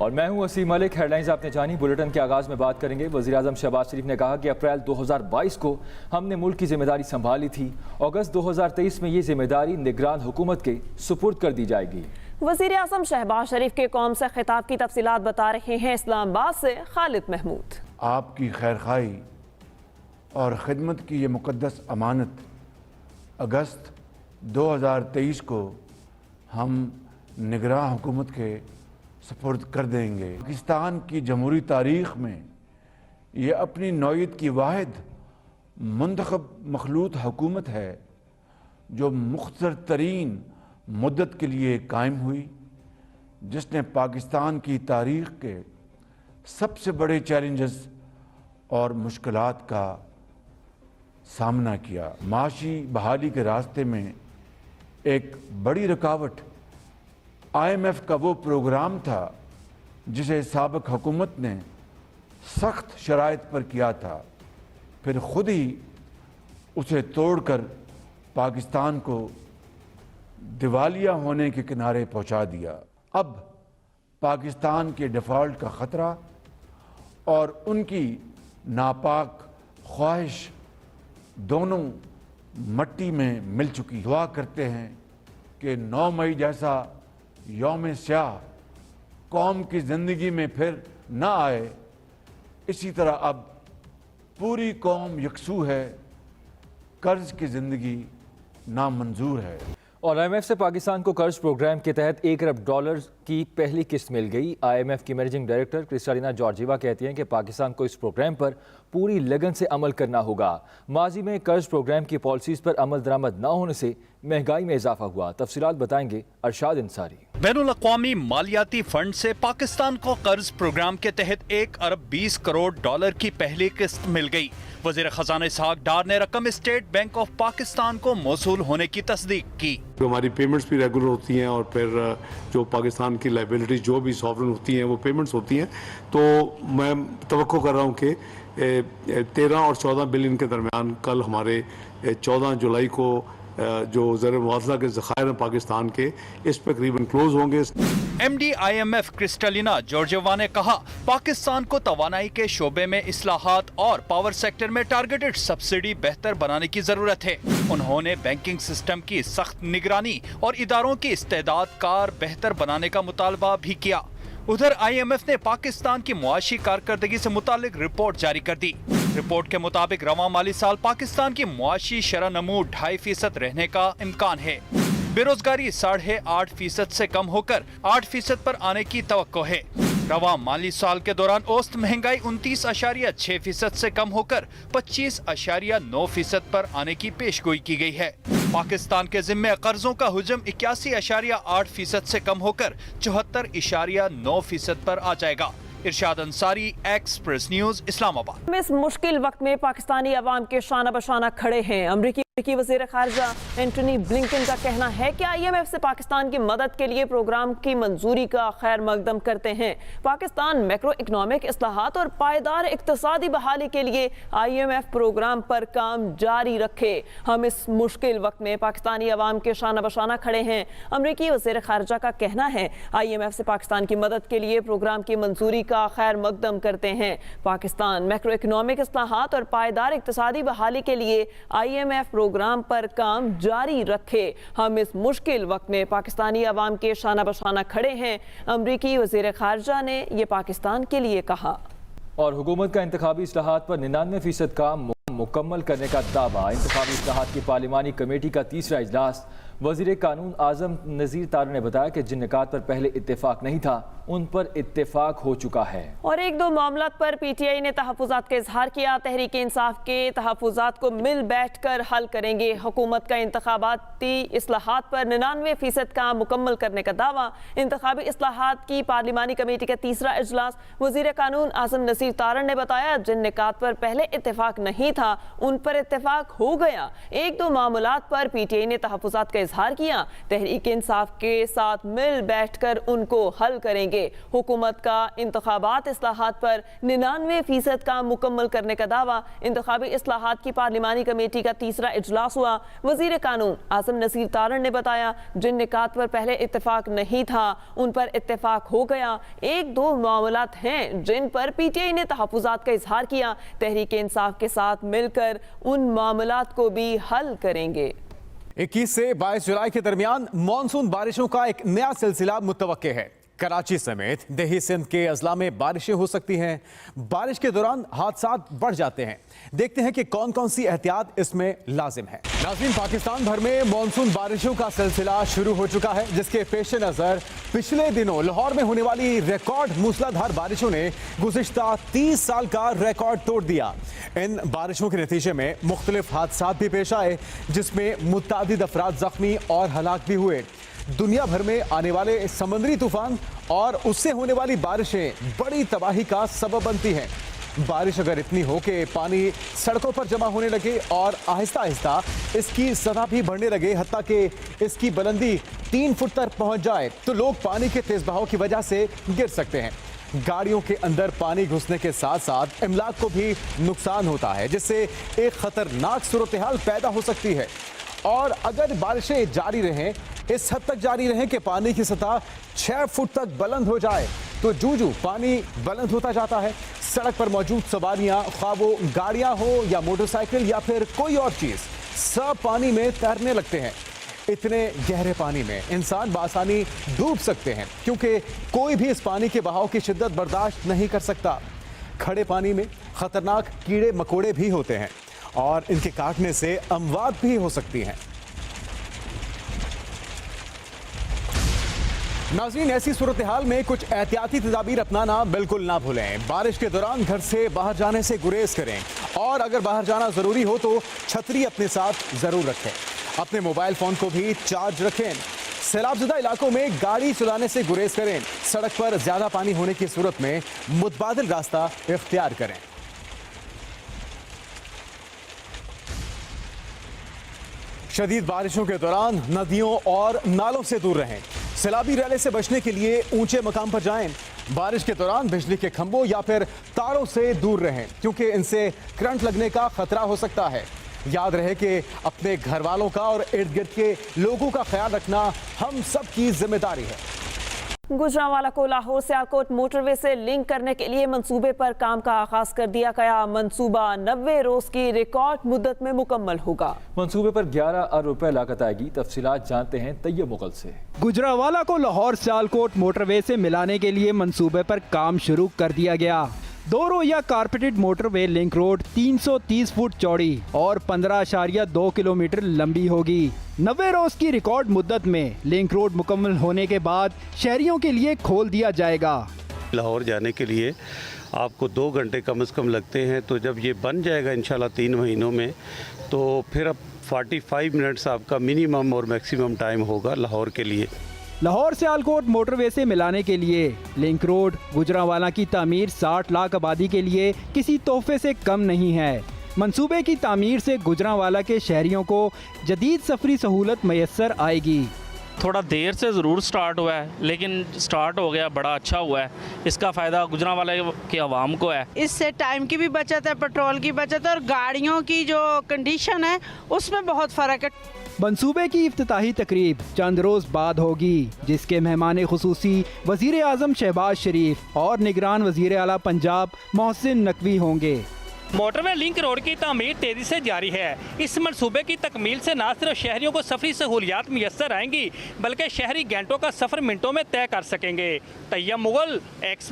اور میں ہوں وسیم ملک۔ ہیڈ لائنز آپ نے جانی۔ بلیٹن کے آغاز میں بات کریں گے۔ وزیراعظم شہباز شریف نے کہا کہ اپریل 2022 کو ہم نے ملک کی ذمہ داری سنبھالی تھی، اگست 2023 میں یہ ذمہ داری نگران حکومت کے سپرد کر دی جائے گی۔ وزیر اعظم شہباز شریف کے قوم سے خطاب کی تفصیلات بتا رہے ہیں اسلام آباد سے خالد محمود۔ آپ کی خیرخواہی اور خدمت کی یہ مقدس امانت اگست 2023 کو ہم نگراں حکومت کے سپرد کر دیں گے۔ پاکستان کی جمہوری تاریخ میں یہ اپنی نوعیت کی واحد منتخب مخلوط حکومت ہے جو مختصر ترین مدت کے لیے قائم ہوئی، جس نے پاکستان کی تاریخ کے سب سے بڑے چیلنجز اور مشکلات کا سامنا کیا۔ معاشی بحالی کے راستے میں ایک بڑی رکاوٹ IMF کا وہ پروگرام تھا جسے سابق حکومت نے سخت شرائط پر کیا تھا، پھر خود ہی اسے توڑ کر پاکستان کو دیوالیہ ہونے کے کنارے پہنچا دیا۔ اب پاکستان کے ڈیفالٹ کا خطرہ اور ان کی ناپاک خواہش دونوں مٹی میں مل چکی۔ دعا کرتے ہیں کہ 9 مئی جیسا یوم سیاہ قوم کی زندگی میں پھر نہ آئے۔ اسی طرح اب پوری قوم یکسو ہے، قرض کی زندگی نامنظور ہے۔ اور IMF سے پاکستان کو قرض پروگرام کے تحت $1 ارب کی پہلی قسط مل گئی۔ IMF کی مینیجنگ ڈائریکٹر کرسٹالینا جارجیوا کہتی ہیں کہ پاکستان کو اس پروگرام پر پوری لگن سے عمل کرنا ہوگا۔ ماضی میں قرض پروگرام کی پالیسیز پر عمل درآمد نہ ہونے سے مہنگائی میں اضافہ ہوا۔ تفصیلات بتائیں گے ارشاد انصاری۔ بین الاقوامی مالیاتی فنڈ سے پاکستان کو قرض پروگرام کے تحت $1 ارب 20 کروڑ کی پہلی قسط مل گئی۔ وزیر خزانہ اسحاق ڈار نے رقم اسٹیٹ بینک آف پاکستان کو موصول ہونے کی تصدیق کی۔ ہماری پیمنٹس بھی ریگولر ہوتی ہیں اور پھر جو پاکستان کی لائبلٹی جو بھی سوورن ہوتی ہیں وہ پیمنٹس ہوتی ہیں، تو میں توقع کر رہا ہوں کہ 13 اور 14 بلین کے درمیان کل ہمارے 14 جولائی کو جو زر مواصلہ کے ذخائر ہیں پاکستان کے، اس پہ قریباً کلوز ہوں گے۔ M D IMF Kristalina Georgieva نے کہا پاکستان کو توانائی کے شعبے میں اصلاحات اور پاور سیکٹر میں ٹارگیٹڈ سبسڈی بہتر بنانے کی ضرورت ہے۔ انہوں نے بینکنگ سسٹم کی سخت نگرانی اور اداروں کی استعداد کار بہتر بنانے کا مطالبہ بھی کیا۔ ادھر IMF نے پاکستان کی معاشی کارکردگی سے متعلق رپورٹ جاری کر دی۔ رپورٹ کے مطابق رواں مالی سال پاکستان کی معاشی شرح نمو 2.5% رہنے کا امکان ہے۔ بے روزگاری 8.5% سے کم ہو کر 8% پر آنے کی توقع ہے۔ رواں مالی سال کے دوران اوسط مہنگائی 29.6% سے کم ہو کر 25.9% پر آنے کی پیش گوئی کی گئی ہے۔ پاکستان کے ذمے قرضوں کا حجم 81.8% سے کم ہو کر 74.9% پر آ جائے گا۔ ارشاد انصاری، ایکسپریس نیوز، اسلام آباد۔ اس مشکل وقت میں پاکستانی عوام کے شانہ بشانہ کھڑے ہیں۔ امریکی وزیر خارجہ اینٹونی بلنکن کا کہنا ہے کہ IMF سے پاکستان کی مدد کے لیے پروگرام کی منظوری کا خیر مقدم کرتے ہیں۔ پاکستان میکرو اکنامک اصلاحات اور پائیدار اقتصادی بحالی کے لیے IMF پروگرام پر کام جاری رکھے۔ ہم اس مشکل وقت میں پاکستانی عوام کے شانہ بشانہ کھڑے ہیں۔ امریکی وزیر خارجہ کا کہنا ہے IMF سے پاکستان کی مدد کے لیے پروگرام کی منظوری کا خیر مقدم کرتے ہیں۔ پاکستان میکرو اکنامک اصلاحات اور پائیدار اقتصادی بحالی کے لیے IMF پروگرام پر کام جاری رکھے۔ ہم اس مشکل وقت میں پاکستانی عوام کے شانہ بشانہ کھڑے ہیں، امریکی وزیر خارجہ نے یہ پاکستان کے لیے کہا۔ اور حکومت کا انتخابی اصلاحات پر 99% کام مکمل کرنے کا دعویٰ۔ انتخابی اصلاحات کی پارلیمانی کمیٹی کا تیسرا اجلاس وزیر قانون اعظم نذیر تارڑ نے بتایا کہ جن نکات پر پہلے اتفاق نہیں تھا ان پر اتفاق ہو چکا ہے۔ اور 1-2 معاملات پر PTI نے تحفظات کا اظہار کیا۔ تحریک انصاف کے تحفظات کو مل بیٹھ کر حل کریں گے۔ حکومت کا انتخاباتی اصلاحات پر 99% کام مکمل کرنے کا دعویٰ۔ انتخابی اصلاحات کی پارلیمانی کمیٹی کا تیسرا اجلاس وزیر قانون اعظم نذیر تارڑ نے بتایا جن نکات پر پہلے اتفاق نہیں تھا ان پر اتفاق ہو گیا۔ 1-2 معاملات پر PTI نے تحفظات کا इजहार किया। तहरीक इंसाफ के साथ मिल बैठकर उनको हल करेंगे। हुकूमत का इंतखाबात इस्लाहात पर 99% काम मुकम्मल करने का दावा। इंतखाबी इस्लाहात की पार्लिमानी कमेटी का तीसरा इजलास हुआ। वजीर कानून आसिम नसीर तारण ने बताया, जिन निकात पर पहले इत्तेफाक नहीं था उन पर इत्तेफाक हो गया। एक दो मामलात हैं जिन पर पीटीआई ने तहफ़्फ़ुज़ात का इजहार किया। तहरीक इंसाफ के साथ मिलकर उन मामलात को भी हल करेंगे। 21 से 22 जुलाई के दरमियान मॉनसून बारिशों का एक नया सिलसिला मुतवक्के है। कराची समेत देही सिंध के अजला में बारिशें हो सकती हैं। बारिश के दौरान हादसात बढ़ जाते हैं। देखते हैं कि कौन कौन सी एहतियात इसमें लाजिम है। नाज़रीन, पाकिस्तान भर में मॉनसून बारिशों का सिलसिला शुरू हो चुका है, जिसके पेश नज़र पिछले दिनों लाहौर में होने वाली रिकॉर्ड मूसलाधार बारिशों ने गुज़िश्ता 30 साल का रिकॉर्ड तोड़ दिया। इन बारिशों के नतीजे में मुख्तलिफ हादसात भी पेश आए, जिसमें मुतअद्दिद अफराद जख्मी और हलाक भी हुए। दुनिया भर में आने वाले समुद्री तूफान और उससे होने वाली बारिशें बड़ी तबाही का सबब बनती हैं। बारिश अगर इतनी हो कि पानी सड़कों पर जमा होने लगे और आहिस्ता आहिस्ता इसकी सतह भी बढ़ने लगे, हत्ता कि इसकी बुलंदी 3 फुट तक पहुंच जाए, तो लोग पानी के तेज बहाव की वजह से गिर सकते हैं। गाड़ियों के अंदर पानी घुसने के साथ साथ इमलाक को भी नुकसान होता है, जिससे एक खतरनाक सूरत हाल पैदा हो सकती है। और अगर बारिशें जारी रहें, इस हद तक जारी रहें कि पानी की सतह 6 फुट तक बुलंद हो जाए, तो जूं पानी बुलंद होता जाता है, सड़क पर मौजूद सवारियां, ख्वाह वो गाड़ियां हो या मोटरसाइकिल या फिर कोई और चीज़, सब पानी में तैरने लगते हैं। इतने गहरे पानी में इंसान बासानी डूब सकते हैं, क्योंकि कोई भी इस पानी के बहाव की शिद्दत बर्दाश्त नहीं कर सकता। खड़े पानी में खतरनाक कीड़े मकोड़े भी होते हैं और इनके काटने से अमवात भी हो सकती हैं। नाज़रीन, ऐसी सूरत हाल में कुछ एहतियाती तदाबीर अपनाना बिल्कुल ना भूलें। बारिश के दौरान घर से बाहर जाने से गुरेज करें और अगर बाहर जाना ज़रूरी हो तो छतरी अपने साथ ज़रूर रखें। अपने मोबाइल फ़ोन को भी चार्ज रखें। सैलाबज़दा इलाकों में गाड़ी चलाने से गुरेज करें। सड़क पर ज़्यादा पानी होने की सूरत में मुतबादिल रास्ता इख्तियार करें। शदीद बारिशों के दौरान नदियों और नालों से दूर रहें। सैलाबी रैले से बचने के लिए ऊंचे मकाम पर जाएं। बारिश के दौरान बिजली के खंभों या फिर तारों से दूर रहें, क्योंकि इनसे करंट लगने का खतरा हो सकता है। याद रहे कि अपने घर वालों का और इर्द गिर्द के लोगों का ख्याल रखना हम सब की जिम्मेदारी है। गुजरांवाला को लाहौर सियालकोट मोटरवे से लिंक करने के लिए मंसूबे पर काम का आगाज कर दिया गया। मंसूबा 90 रोज की रिकॉर्ड मुद्दत में मुकम्मल होगा। मंसूबे पर 11 अरब रुपए लागत आएगी। तफसीलात जानते हैं तैयब मुगल से। गुजरांवाला को लाहौर सियालकोट मोटरवे से मिलाने के लिए मंसूबे पर काम शुरू कर दिया गया। 2 रोया carpeted motorway link road 330 foot चौड़ी और 15.2 किलोमीटर लंबी होगी। 90 रोज की रिकॉर्ड मुद्दत में लिंक रोड मुकम्मल होने के बाद शहरियों के लिए खोल दिया जाएगा। लाहौर जाने के लिए आपको 2 घंटे कम से कम लगते हैं, तो जब ये बन जाएगा इंशाल्लाह 3 महीनों में, तो फिर अब 45 मिनट्स आपका मिनिमम और मैक्सिमम टाइम होगा लाहौर के लिए। लाहौर सियालकोट मोटरवे से मिलाने के लिए लिंक रोड गुजरांवाला की तामीर 60 लाख आबादी के लिए किसी तोहफे से कम नहीं है। मंसूबे की तामीर से गुजरांवाला के शहरियों को जदीद सफरी सहूलत मैसर आएगी। थोड़ा देर से ज़रूर स्टार्ट हुआ है, लेकिन स्टार्ट हो गया, बड़ा अच्छा हुआ है। इसका फ़ायदा गुजरांवाला के अवाम को है। इससे टाइम की भी बचत है, पेट्रोल की बचत है और गाड़ियों की जो कंडीशन है उसमें बहुत फ़र्क है। मंसूबे की इफ्तिताही तकरीब चंद रोज़ बाद होगी, जिसके मेहमान खुसूसी वज़ीर आज़म शहबाज शरीफ और निगरान वज़ीर आला पंजाब मोहसिन नकवी होंगे। मोटरवे लिंक रोड की तामीर तेज़ी से जारी है। इस मंसूबे की तकमील से न सिर्फ शहरियों को सफरी सहूलियात मैसर आएंगी, बल्कि शहरी घंटों का सफ़र मिनटों में तय कर सकेंगे। तैयब मुगल, एक्स